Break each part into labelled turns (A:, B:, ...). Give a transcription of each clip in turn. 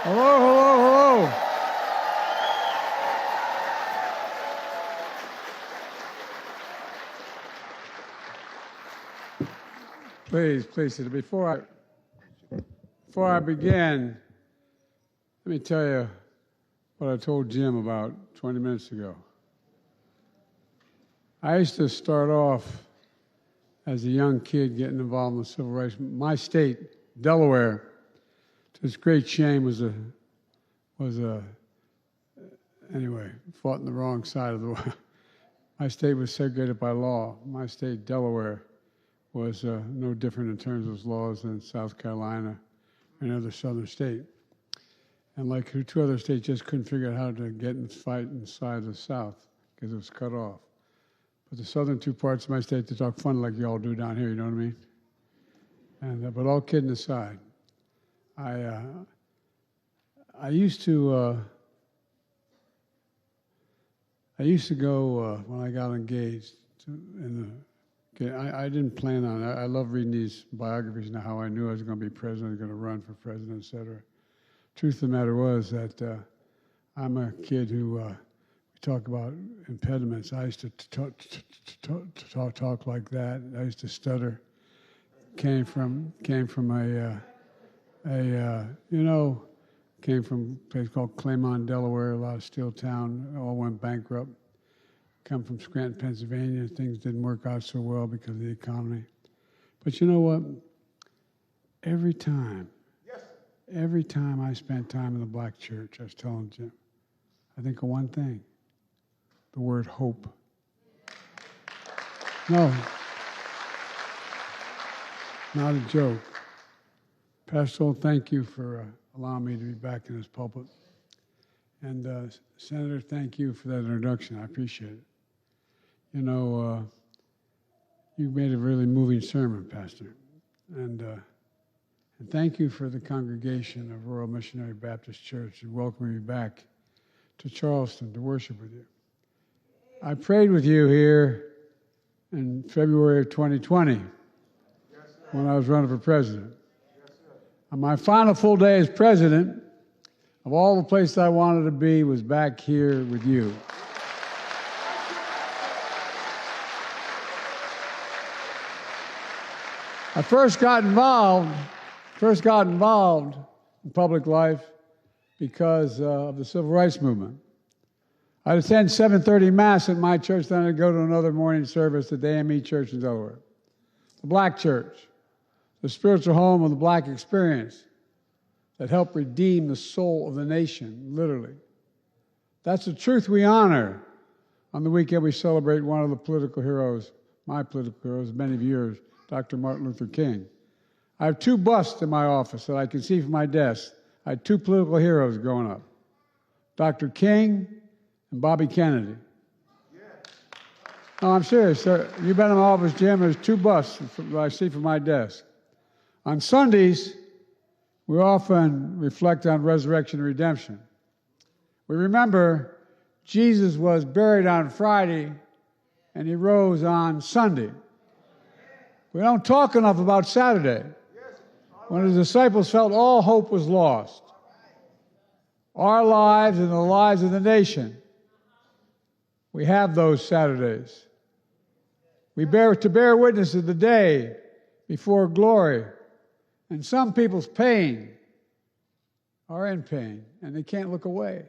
A: Hello, hello, hello. Please, please, before I begin, let me tell you what I told Jim about 20 minutes ago. I used to start off as a young kid getting involved in the civil rights. My state, Delaware, to its great shame, anyway, fought on the wrong side of the war. My state was segregated by law. My state, Delaware, was no different in terms of its laws than South Carolina or any other southern state. And like two other states just couldn't figure out how to get and fight inside the South because it was cut off. But the southern two parts of my state, they talk funny like you all do down here, you know what I mean? And but all kidding aside, I used to go when I got engaged I didn't plan on it. I love reading these biographies now, how I knew I was going to be president, I was going to run for president, et cetera. Truth of the matter was that I'm a kid who, we talk about impediments. I used to talk like that. I used to stutter. Came from a place called Claymont, Delaware, a lot of steel town, all went bankrupt. Come from Scranton, Pennsylvania, things didn't work out so well because of the economy. But you know what? Every time I spent time in the black church, I was telling Jim, I think of one thing, the word hope. No, not a joke. Pastor Old, thank you for allowing me to be back in this pulpit. And Senator, thank you for that introduction. I appreciate it. You know, you made a really moving sermon, Pastor. And thank you for the congregation of Royal Missionary Baptist Church and welcoming me back to Charleston to worship with you. I prayed with you here in February of 2020 when I was running for president. On my final full day as president, of all the places I wanted to be was back here with you. I first got involved in public life because of the civil rights movement. I'd attend 7:30 Mass at my church, then I'd go to another morning service at the AME Church in Delaware. The black church, the spiritual home of the black experience that helped redeem the soul of the nation, literally. That's the truth we honor. On the weekend, we celebrate one of the political heroes, my political heroes, many of yours, Dr. Martin Luther King. I have two busts in my office that I can see from my desk. I had two political heroes growing up, Dr. King and Bobby Kennedy. No, I'm serious, sir. You've been in my office, Jim. There's two busts that I see from my desk. On Sundays, we often reflect on resurrection and redemption. We remember Jesus was buried on Friday and he rose on Sunday. We don't talk enough about Saturday, when the disciples felt all hope was lost. Our lives and the lives of the nation, we have those Saturdays. We bear witness of the day before glory. And some people's pain are in pain, and they can't look away.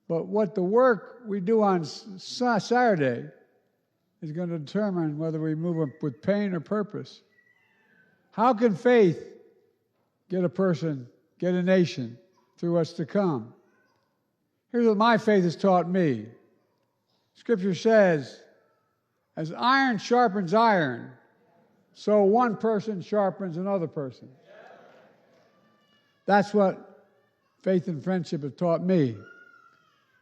A: But what the work we do on Saturday is going to determine whether we move with pain or purpose. How can faith get a person, get a nation through what's to come? Here's what my faith has taught me. Scripture says, as iron sharpens iron, so one person sharpens another person. That's what faith and friendship have taught me.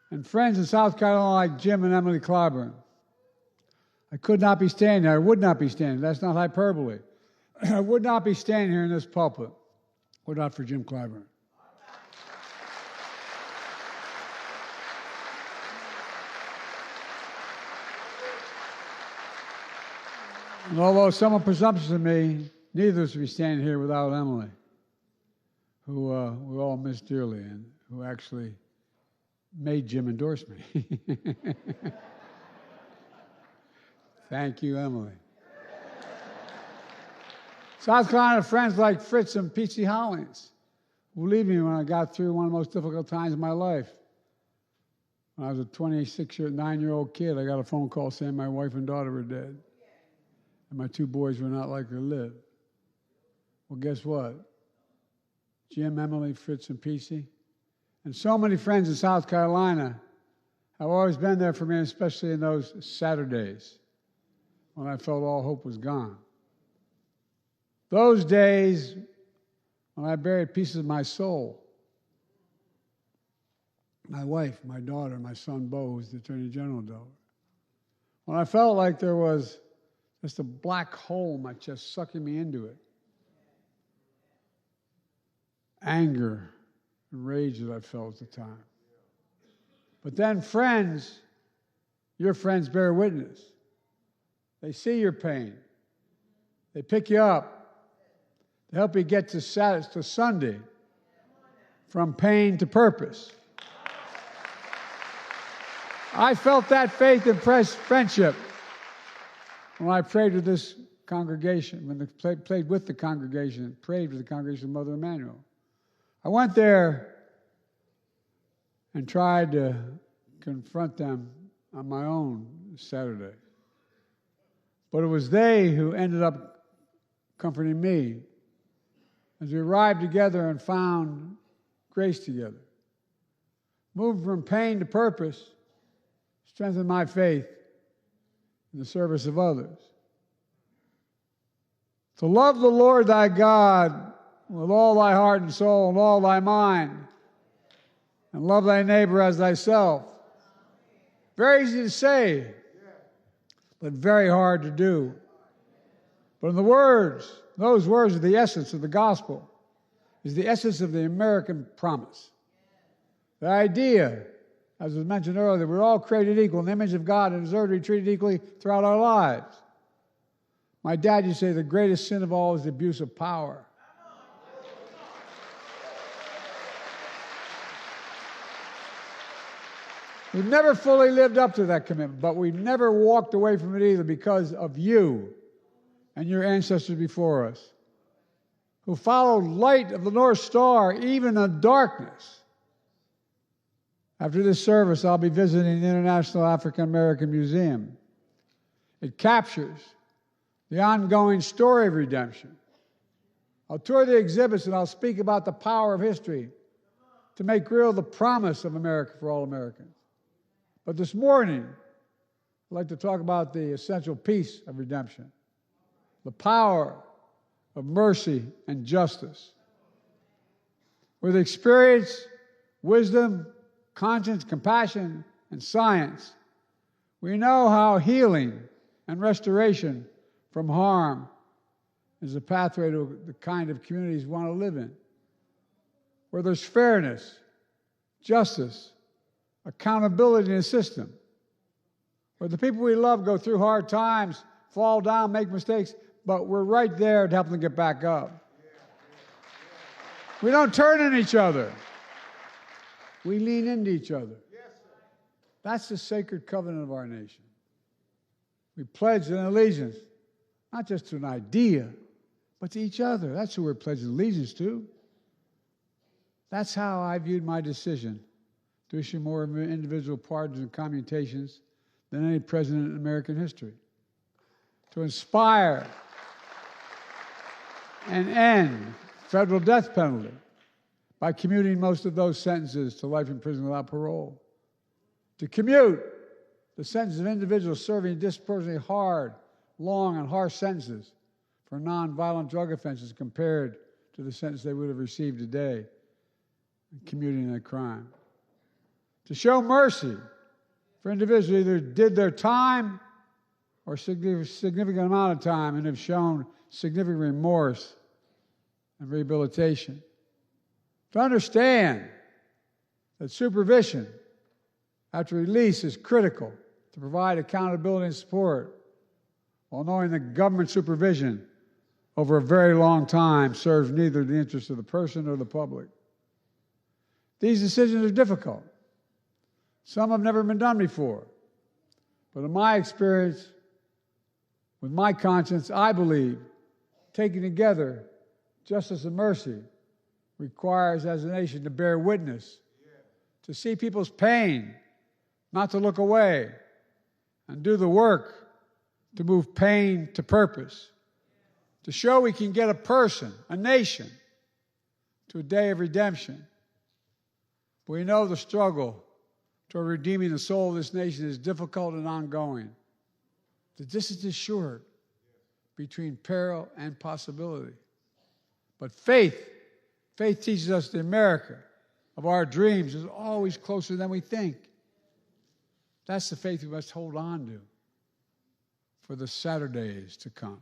A: And friends in South Carolina like Jim and Emily Clyburn. I could not be standing here. I would not be standing. That's not hyperbole. I would not be standing here in this pulpit were not for Jim Clyburn. And although somewhat presumptuous of me, neither of us would be standing here without Emily, who we all miss dearly and who actually made Jim endorse me. Thank you, Emily. South Carolina friends like Fritz and P.C. Hollings, who believed me when I got through one of the most difficult times of my life. When I was a 9-year-old kid, I got a phone call saying my wife and daughter were dead, and my 2 boys were not likely to live. Well, guess what? Jim, Emily, Fritz, and P.C., and so many friends in South Carolina have always been there for me, especially in those Saturdays when I felt all hope was gone. Those days when I buried pieces of my soul. My wife, my daughter, my son Bo, who's the Attorney General of Delaware. When I felt like there was just a black hole in my chest sucking me into it. Anger and rage that I felt at the time. But then friends, your friends bear witness. They see your pain. They pick you up. They help you get to Sunday from pain to purpose. I felt that faith and friendship when I prayed with this congregation, when I played with the congregation, prayed with the congregation of Mother Emanuel. I went there and tried to confront them on my own Saturday. But it was they who ended up comforting me as we arrived together and found grace together. Moving from pain to purpose strengthened my faith in the service of others. To love the Lord thy God with all thy heart and soul and all thy mind, and love thy neighbor as thyself. Very easy to say, but very hard to do. But in the words, those words are the essence of the gospel, is the essence of the American promise. The idea, as was mentioned earlier, we're all created equal in the image of God and deserve to be treated equally throughout our lives. My dad used to say the greatest sin of all is the abuse of power. We've never fully lived up to that commitment, but we've never walked away from it either because of you and your ancestors before us, who followed light of the North Star, even in darkness. After this service, I'll be visiting the International African American Museum. It captures the ongoing story of redemption. I'll tour the exhibits and I'll speak about the power of history to make real the promise of America for all Americans. But this morning, I'd like to talk about the essential piece of redemption, the power of mercy and justice. With experience, wisdom, conscience, compassion, and science, we know how healing and restoration from harm is a pathway to the kind of communities we want to live in, where there's fairness, justice, accountability in the system, where the people we love go through hard times, fall down, make mistakes, but we're right there to help them get back up. We don't turn on each other. We lean into each other. That's the sacred covenant of our nation. We pledge an allegiance, not just to an idea, but to each other. That's who we're pledging allegiance to. That's how I viewed my decision to issue more individual pardons and commutations than any president in American history. To inspire and end federal death penalty by commuting most of those sentences to life in prison without parole. To commute the sentences of individuals serving disproportionately hard, long, and harsh sentences for nonviolent drug offenses compared to the sentence they would have received today commuting that crime. To show mercy for individuals who either did their time or significant amount of time and have shown significant remorse and rehabilitation. To understand that supervision after release is critical to provide accountability and support, while knowing that government supervision over a very long time serves neither the interest of the person or the public. These decisions are difficult. Some have never been done before. But in my experience, with my conscience, I believe taking together justice and mercy requires, as a nation, to bear witness, to see people's pain, not to look away, and do the work to move pain to purpose, to show we can get a person, a nation, to a day of redemption. We know the struggle toward redeeming the soul of this nation is difficult and ongoing. The distance is short between peril and possibility. But faith teaches us the America of our dreams is always closer than we think. That's the faith we must hold on to for the Saturdays to come.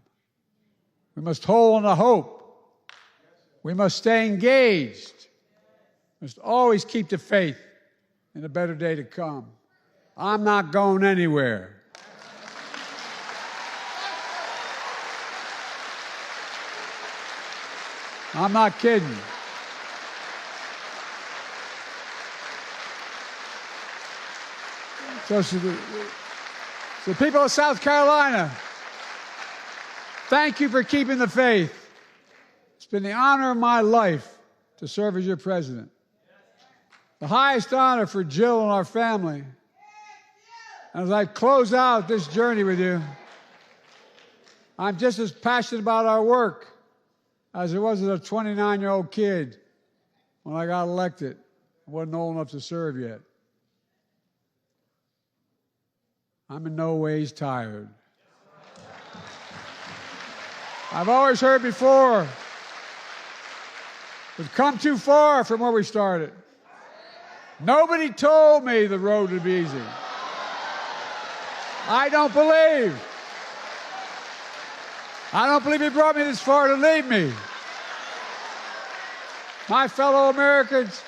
A: We must hold on to hope. We must stay engaged. We must always keep the faith in a better day to come. I'm not going anywhere. I'm not kidding. So the people of South Carolina, thank you for keeping the faith. It's been the honor of my life to serve as your president. The highest honor for Jill and our family. And as I close out this journey with you, I'm just as passionate about our work as I was as a 29-year-old kid when I got elected. I wasn't old enough to serve yet. I'm in no ways tired. I've always heard before, we've come too far from where we started. Nobody told me the road would be easy. I don't believe he brought me this far to leave me. My fellow Americans,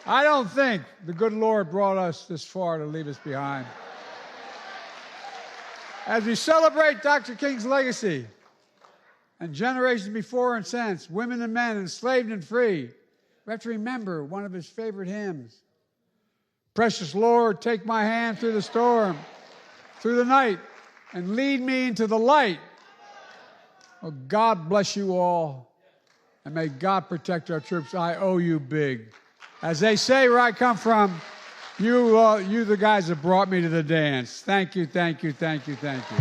A: I don't think the good Lord brought us this far to leave us behind. As we celebrate Dr. King's legacy and generations before and since, women and men enslaved and free, we have to remember one of his favorite hymns. Precious Lord, take my hand through the storm, through the night, and lead me into the light. Oh, God bless you all, and may God protect our troops. I owe you big. As they say where I come from, you the guys that brought me to the dance. Thank you, thank you, thank you, thank you.